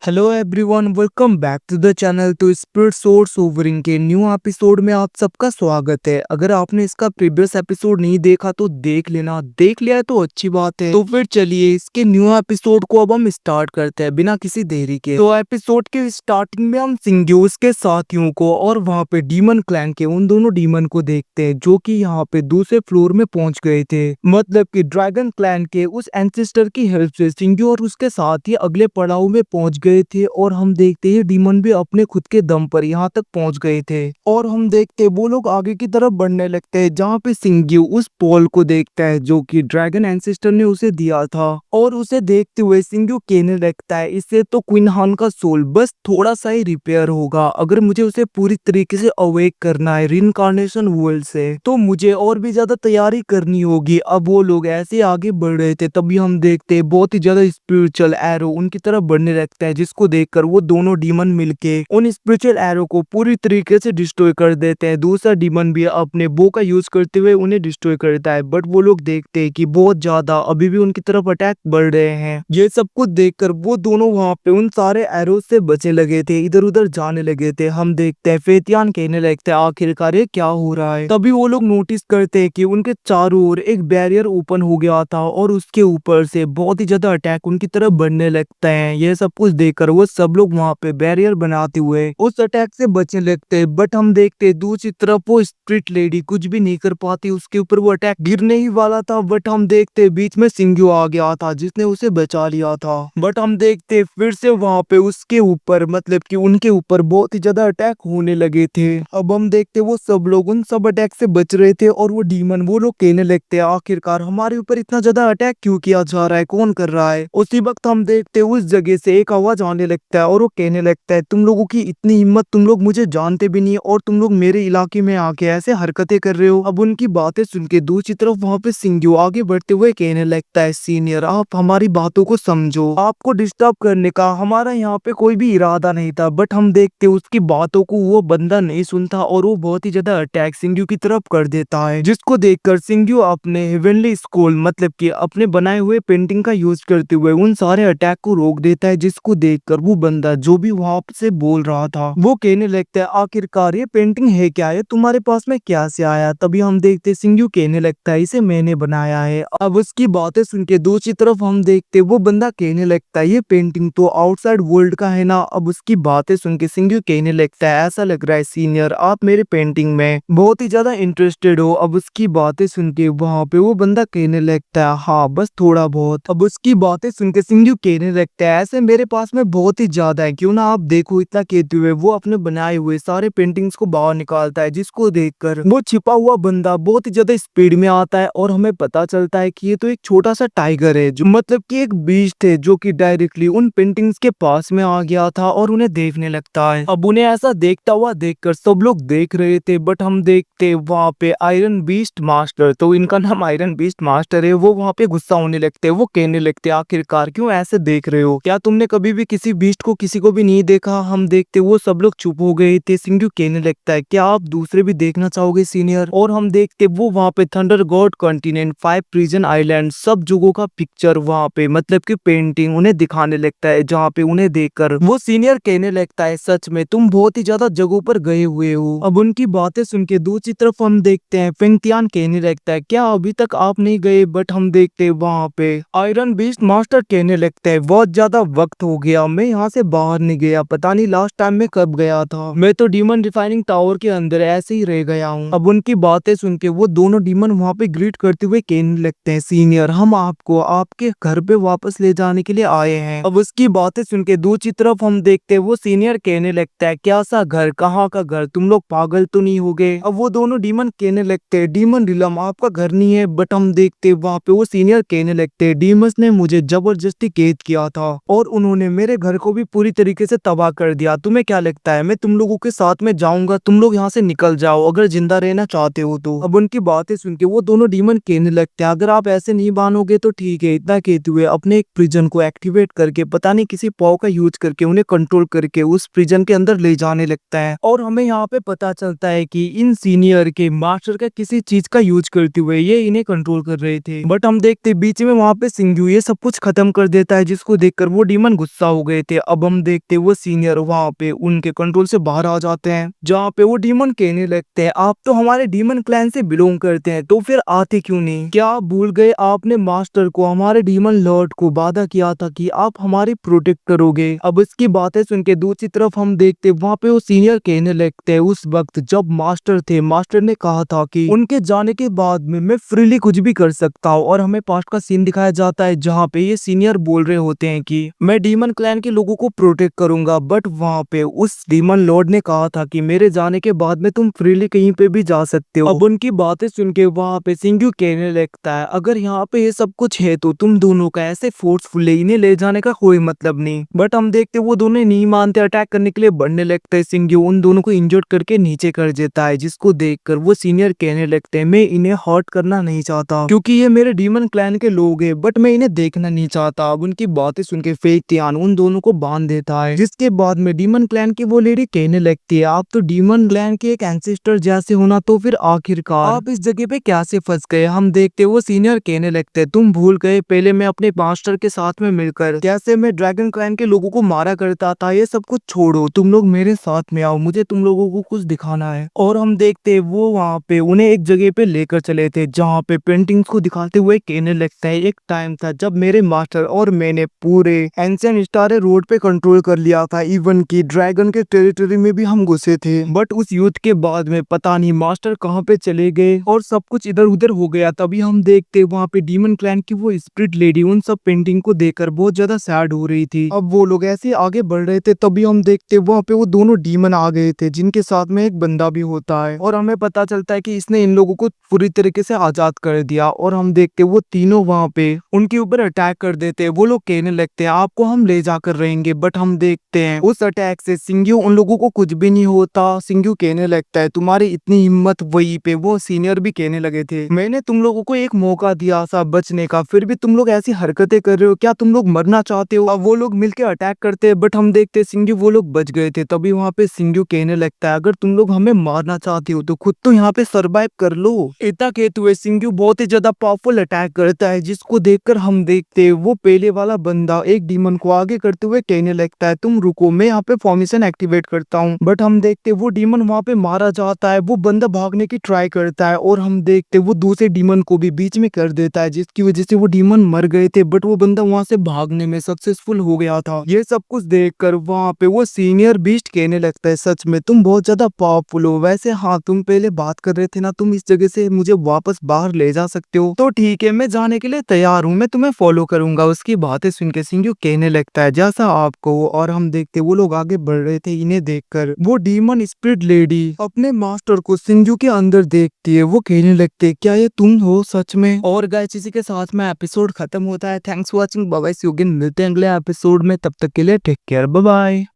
Hello everyone, welcome back to the channel. तो spirit source ओवरिंग के न्यू एपिसोड में आप सबका स्वागत है। अगर आपने इसका प्रीवियस एपिसोड नहीं देखा तो देख लेना, देख लिया है तो अच्छी बात है। तो फिर चलिए इसके न्यू एपिसोड को अब हम स्टार्ट करते हैं बिना किसी देरी के। तो एपिसोड के स्टार्टिंग में हम सिंग्यूस के साथियों को और वहाँ पे डीमन क्लैन के उन दोनों डीमन को देखते हैं जो कि यहाँ पे दूसरे फ्लोर में पहुंच गए थे। मतलब कि ड्रैगन क्लैन के उस एंसेस्टर की हेल्प से सिंग्यू और उसके साथी अगले पड़ाव में पहुंच गए थे और हम देखते हैं डीमन भी अपने खुद के दम पर यहाँ तक पहुंच गए थे। और हम देखते वो लोग आगे की तरफ बढ़ने लगते हैं जहाँ पे सिंग्यू उस पोल को देखता है जो कि ड्रैगन एंसेस्टर ने उसे दिया था। और उसे देखते हुए सिंग्यू कहने लगता है इससे तो क्वीन हान का सोल बस थोड़ा सा ही रिपेयर होगा, अगर मुझे उसे पूरी तरीके से अवेक करना है रिइंकार्नेशन वर्ल्ड से तो मुझे और भी ज्यादा तैयारी करनी होगी। अब वो लोग ऐसे आगे बढ़ रहे थे तभी हम देखते हैं बहुत ही ज्यादा स्पिरिचुअल एरो उनकी तरफ बढ़ने लगता है, जिसको देखकर वो दोनों डीमन मिलके उन स्पिरिचुअल एरो को पूरी तरीके से डिस्ट्रॉय कर देते हैं। दूसरा डीमन भी अपने बो का यूज करते हुए उन्हें डिस्ट्रॉय करता है, बट वो लोग देखते हैं कि बहुत ज्यादा अभी भी उनकी तरफ अटैक बढ़ रहे हैं। ये सब कुछ देखकर वो दोनों वहां पे उन सारे एरो से बचे लगे थे, इधर उधर जाने लगे थे। हम देखते हैं फेतियान कहने लगते हैं आखिरकार ये क्या हो रहा है। तभी वो लोग नोटिस करते हैं कि उनके चारों ओर एक बैरियर ओपन हो गया था और उसके ऊपर से बहुत ही ज्यादा अटैक उनकी तरफ बढ़ने लगते हैं। ये सब कुछ देखकर वो सब लोग वहां पे बैरियर बनाते हुए उस अटैक से बचने लगते हैं। बट हम देखते हैं दूसरी तरफ वो स्ट्रीट लेडी कुछ भी नहीं कर पाती, उसके ऊपर वो अटैक गिरने ही वाला था। बट हम देखते हैं बीच में सिंग्यू आ गया था जिसने उसे बचा लिया था। बट हम देखते हैं फिर से वहां पे उसके ऊपर मतलब कि उनके ऊपर बहुत ही ज्यादा अटैक होने लगे थे। अब हम देखते वो सब लोग उन सब अटैक से बच रहे थे और वो डीमन वो लोग कहने लगते हैं आखिरकार हमारे ऊपर इतना ज्यादा अटैक क्यों किया जा रहा है, कौन कर रहा है। उसी वक्त हम देखते उस जगह से एक आवाज आने लगता है और वो कहने लगता है तुम लोगों की इतनी हिम्मत, तुम लोग मुझे जानते भी नहीं और तुम लोग मेरे इलाके में आके ऐसे हरकतें कर रहे हो। अब उनकी बातें सुन के दूसरी तरफ वहां पे सिंग्यू आगे बढ़ते हुए कहने लगता है सीनियर आप हमारी बातों को समझो, आपको डिस्टर्ब करने का हमारा यहाँ पे कोई भी इरादा नहीं था। बट हम देखते उसकी बातों को वो बंदा नहीं सुनता और वो बहुत ही ज्यादा अटैक सिंग्यू की तरफ कर देता है, जिसको देखकर सिंग्यू अपने हेवनली स्कूल मतलब कि अपने बनाए हुए पेंटिंग का यूज करते हुए उन सारे अटैक को रोक देता है। जिसको देखकर वो बंदा जो भी वहां से बोल रहा था वो कहने लगता है आखिरकार ये पेंटिंग है क्या, है तुम्हारे पास में क्या से आया। तभी हम देखते सिंग्यू कहने लगता है इसे मैंने बनाया है। अब उसकी बातें सुन के दूसरी तरफ हम देखते वो बंदा कहने लगता है ये पेंटिंग तो आउटसाइड वर्ल्ड का है ना। अब उसकी बातें सुन के सिंग्यू कहने लगता है ऐसा लग रहा है सीनियर आप मेरे पेंटिंग में बहुत ही ज्यादा इंटरेस्टेड हो। अब उसकी बातें सुन के वहां पे वो बंदा कहने लगता है हाँ बस थोड़ा बहुत। अब उसकी बातें सुन के सिंग्यू कहने लगता है ऐसे मेरे पास में बहुत ही ज्यादा है, क्यों ना आप देखो। इतना कहते हुए वो अपने बनाए हुए सारे पेंटिंग्स को बाहर निकालता है, जिसको देखकर वो छिपा हुआ बंदा बहुत ही ज्यादा स्पीड में आता है और हमें पता चलता है कि ये तो एक छोटा सा टाइगर है जो मतलब कि एक बीस्ट है जो कि डायरेक्टली उन पेंटिंग्स के पास में आ गया था और उन्हें देखने लगता है। अब उन्हें ऐसा देखता हुआ देखकर सब लोग देख रहे थे, बट हम देखते वहां पे आयरन बीस्ट मास्टर, तो इनका नाम आयरन बीस्ट मास्टर है, वो वहां पे गुस्सा होने लगते हैं। वो कहने लगते हैं आखिरकार क्यों ऐसे देख रहे हो, क्या तुमने कभी भी किसी बीस्ट को किसी को भी नहीं देखा। हम देखते वो सब लोग चुप हो गए थे। सिंग्यू कहने लगता है क्या आप दूसरे भी देखना चाहोगे सीनियर। और हम देखते वो वहां पे thunder God continent 5 prison island सब जगहों का पिक्चर वहां पे मतलब कि पेंटिंग उन्हें दिखाने लगता है, जहाँ पे उन्हें देखकर वो सीनियर कहने लगता है सच में तुम बहुत ही ज्यादा जगहों पर गए हुए हो। अब उनकी बातें सुन के दूसरी तरफ हम देखते हैं फेंगतियान कहने लगता है क्या अभी तक आप नहीं गए। बट हम देखते हैं वहां पे आयरन बीस्ट मास्टर कहने लगता है बहुत ज्यादा वक्त हो गया, मैं यहाँ से बाहर नहीं गया, पता नहीं लास्ट टाइम में कब गया था, मैं तो डीमन रिफाइनिंग टावर के अंदर ऐसे ही रह गया हूँ। अब उनकी बातें सुन के वो दोनों डीमन वहाँ पे ग्रीट करते हुए कहने लगते हैं सीनियर हम आपको आपके घर पे वापस ले जाने के लिए आए हैं। अब उसकी बातें सुन के दूसरी तरफ हम देखते हैं वो सीनियर कहने लगता है क्या सा घर, कहाँ का घर, तुम लोग पागल तो नहीं हो गए। अब वो दोनों डीमन कहने लगते हैं डीमन रिलम आपका घर नहीं है। बट हम देखते वहाँ पे वो सीनियर कहने लगते हैं डीमस ने मुझे जबरदस्ती कैद किया था और उन्होंने मेरे घर को भी पूरी तरीके से तबाह कर दिया। तुम्हें क्या लगता है मैं तुम लोगों के साथ में जाऊंगा, तुम लोग यहाँ से निकल जाओ अगर जिंदा रहना चाहते हो तो। अब उनकी बातें सुन के वो दोनों डीमन कहने लगते हैं अगर आप ऐसे नहीं मानोगे तो ठीक है। इतना कहते हुए अपने एक प्रिजन को एक्टिवेट करके पता नहीं किसी पाव का यूज करके उन्हें कंट्रोल करके उस प्रिजन के अंदर ले जाने लगता है। और हमें यहाँ पे पता चलता है कि इन सीनियर के मास्टर का किसी चीज का यूज करते हुए ये इन्हें कंट्रोल कर रहे थे। बट हम देखते बीच में वहाँ पे सिंग्यू ये सब कुछ खत्म कर देता है, जिसको देखकर वो डीमन गुस्सा हो गए थे। अब हम देखते वो सीनियर वहाँ पे उनके कंट्रोल से बाहर आ जाते हैं, जहाँ पे वो डीमन कहने लगते हैं आप तो हमारे डीमन क्लैन से बिलोंग करते हैं तो फिर आते क्यों नहीं? क्या आप भूल गए आपने मास्टर को हमारे डीमन लॉर्ड को वादा किया था कि आप हमारी प्रोटेक्ट करोगे। अब इसकी बातें सुन के दूसरी तरफ हम देखते वहाँ पे वो सीनियर कहने लगते हैं उस वक्त जब मास्टर थे, मास्टर ने कहा था कि उनके जाने के बाद में मैं फ्रीली कुछ भी कर सकता हूँ। और हमें पास्ट का सीन दिखाया जाता है जहाँ पे ये सीनियर बोल रहे होते हैं कि मैं डीमन क्लैन के लोगों को प्रोटेक्ट करूंगा, बट वहाँ पे उस डीमन लॉर्ड ने कहा था कि मेरे जाने के बाद में तुम फ्रीली कहीं पे भी जा सकते हो। अब उनकी बातें सुन के वहाँ पे सिंग्यू कहने लगता है अगर यहाँ पे ये सब कुछ है तो तुम दोनों का ऐसे फोर्सफुली इन्हें ले जाने का कोई मतलब नहीं। बट हम देखते वो दोनों नहीं मानते, अटैक करने के लिए बढ़ने लगते हैं। सिंग्यू उन दोनों को इंजर्ड करके नीचे कर देता है, जिसको देखकर वो सीनियर कहने लगते हैं मैं इन्हें हर्ट करना नहीं चाहता क्योंकि ये मेरे डीमन क्लैन के लोग हैं, बट मैं इन्हें देखना नहीं चाहता। अब उनकी बातें सुन के फेक तियान उन दोनों को बांध देता है, जिसके बाद में डीमन क्लैन की वो लेडी कहने लगती है आप तो डीमन क्लैन के एक एंसेस्टर जैसे होना, तो फिर आखिरकार आप इस जगह पे कैसे फंस गए? हम देखते वो सीनियर कहने लगते तुम भूल गए पहले मैं अपने मास्टर के साथ में मिलकर कैसे मैं ड्रैगन क्लैन के लोगों को मारा करता था। ये सब कुछ छोड़ो, तुम लोग मेरे साथ में आओ, मुझे तुम लोगों को कुछ दिखाना है। और हम देखते वो वहाँ पे उन्हें एक जगह पे लेकर चले थे जहाँ पे पेंटिंग्स को दिखाते हुए कहने लगता है एक टाइम था जब मेरे मास्टर और मैंने पूरे एंशिएंट स्टार रोड पे कंट्रोल कर लिया था, इवन की ड्रैगन के टेरिटरी में भी हम घुसे थे। बट उस युद्ध के बाद में पता नहीं मास्टर कहाँ पे चले गए और सब कुछ इधर उधर हो गया। तभी हम देखते वहाँ पे डीमन क्लैन की वो स्पिरिट लेडी उन सब पेंटिंग को देखकर बहुत ज्यादा सैड हो रही थी। अब वो लोग ऐसे आगे बढ़ रहे थे तभी हम देखते वहाँ पे वो दोनों डीमन आ गए थे, जिनके साथ में एक बंदा भी होता है। और हमें पता चलता है कि इसने इन लोगों को पूरी तरीके से आजाद कर दिया। और हम देखते वो तीनों वहाँ पे उनके ऊपर अटैक कर देते। वो लोग कहने लगते हैं आपको हम ले जाकर रहेंगे, बट हम देखते हैं उस अटैक से सिंग्यू उन लोगों को कुछ भी नहीं होता। सिंग्यू कहने लगता है तुम्हारी इतनी हिम्मत, वहीं पे वो सीनियर भी कहने लगे थे मैंने तुम लोगों को एक मौका दिया था बचने का, फिर भी तुम लोग ऐसी हरकतें कर रहे हो, क्या तुम लोग मरना चाहते हो? अब वो लोग मिलकर अटैक करते हैं बट हम देखते सिंग्यू वो लोग बच गए थे। तभी वहाँ पे सिंग्यू कहने लगता है अगर तुम लोग हमें मारना चाहते हो तो खुद तो यहाँ पे सरवाइव कर लो। इतना कहते हुए सिंग्यू बहुत ही ज्यादा पावरफुल अटैक करता है, जिसको देखकर हम देखते वो पहले वाला बंदा एक डीमन को आगे करते हुए कहने लगता है तुम रुको मैं यहाँ पे फॉर्मेशन एक्टिवेट करता हूँ। बट हम देखते वो डीमन वहाँ पे मारा जाता है, वो बंदा भागने की ट्राई करता है और हम देखते वो दूसरे डीमन को भी बीच में कर देता है, जिसकी वजह से वो डीमन मर गए थे बट वो बंदा वहाँ से भागने में सक्सेसफुल हो गया था। ये सब कुछ देखकर वहाँ पे वो सीनियर बीस्ट कहने लगता है सच में तुम बहुत ज्यादा पावरफुल हो। वैसे हाँ तुम पहले बात कर रहे थे ना, तुम इस जगह से मुझे वापस बाहर ले जा सकते हो तो ठीक है मैं जाने के लिए तैयार हूँ, मैं तुम्हें फॉलो करूंगा। उसकी बातें सुन के सिंग्यू कहने लगता है जैसा आपको। और हम देखते वो लोग आगे बढ़ रहे थे, इन्हें देखकर वो डीमन स्पिरिट लेडी अपने मास्टर को सिंग्यू के अंदर देखती है। वो कहने लगते है क्या ये तुम हो सच में? और गाइस इसी के साथ में एपिसोड खत्म होता है। Thanks for watching, bye bye, see you again, मिलते हैं अगले एपिसोड में, तब तक के लिए टेक केयर, बाय बाय।